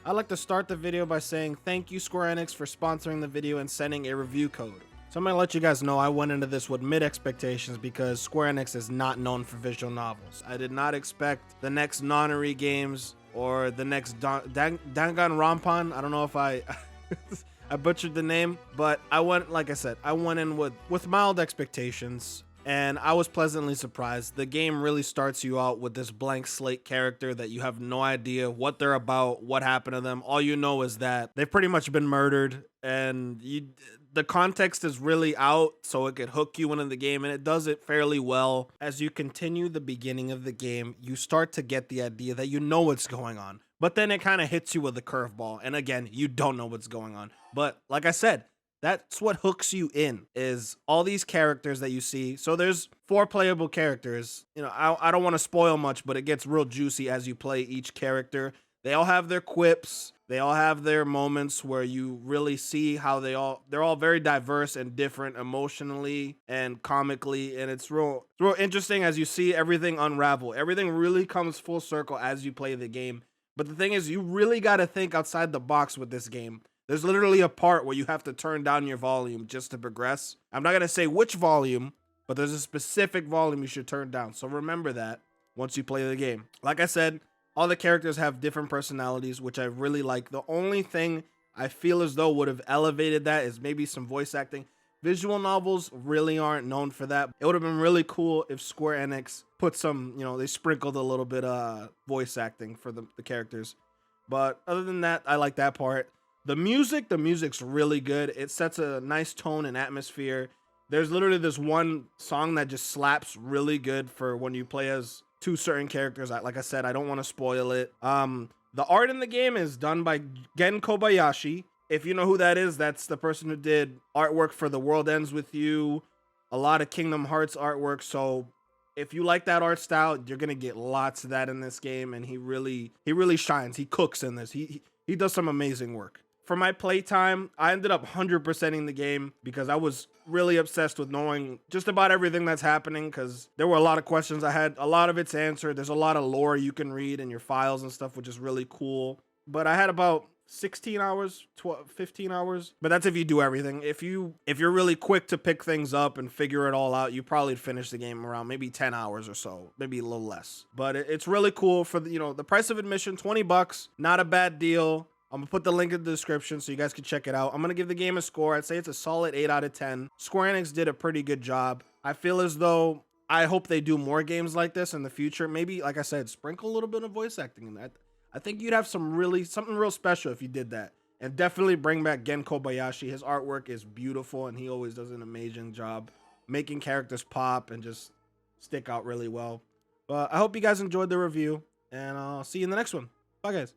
I'd like to start the video by saying thank you Square Enix for sponsoring the video and sending a review code. So I'm going to let you guys know I went into this with mid expectations because Square Enix is not known for visual novels. I did not expect the next Nonary games or the next Danganronpa. I don't know if I I butchered the name, but like I said, I went in with mild expectations. And I was pleasantly surprised. The game really starts you out with this blank slate character that you have no idea what they're about, what happened to them. All you know is that they've pretty much been murdered, and the context is really out, so it could hook you into the game, and it does it fairly well. As you continue the beginning of the game, you start to get the idea that you know what's going on. But then it kind of hits you with a curveball, and again, you don't know what's going on. But like I said, that's what hooks you in, is all these characters that you see. So there's 4 playable characters. You know, I don't want to spoil much, but it gets real juicy as you play each character. They all have their quips. They all have their moments where you really see how they're all very diverse and different emotionally and comically. And it's real interesting as you see everything unravel. Everything really comes full circle as you play the game. But the thing is, you really got to think outside the box with this game. There's literally a part where you have to turn down your volume just to progress. I'm not going to say which volume, but there's a specific volume you should turn down. So remember that once you play the game. Like I said, all the characters have different personalities, which I really like. The only thing I feel as though would have elevated that is maybe some voice acting. Visual novels really aren't known for that. It would have been really cool if Square Enix put some, they sprinkled a little bit of voice acting for the characters. But other than that, I like that part. The music's really good. It sets a nice tone and atmosphere. There's literally this one song that just slaps really good for when you play as 2 certain characters. Like I said, I don't want to spoil it. The art in the game is done by Gen Kobayashi. If you know who that is, that's the person who did artwork for The World Ends With You, a lot of Kingdom Hearts artwork. So if you like that art style, you're gonna get lots of that in this game, and he really shines. He cooks in this. He does some amazing work. For my playtime, I ended up 100%ing the game because I was really obsessed with knowing just about everything that's happening, because there were a lot of questions I had. A lot of it's answered. There's a lot of lore you can read in your files and stuff, which is really cool. But I had about 16 hours, 15 hours. But that's if you do everything. If you're really quick to pick things up and figure it all out, you probably finish the game around maybe 10 hours or so, maybe a little less. But it's really cool for the price of admission, $20, not a bad deal. I'm going to put the link in the description so you guys can check it out. I'm going to give the game a score. I'd say it's a solid 8 out of 10. Square Enix did a pretty good job. I feel as though I hope they do more games like this in the future. Maybe, like I said, sprinkle a little bit of voice acting in that. I think you'd have something real special if you did that. And definitely bring back Gen Kobayashi. His artwork is beautiful, and he always does an amazing job making characters pop and just stick out really well. But I hope you guys enjoyed the review, and I'll see you in the next one. Bye, guys.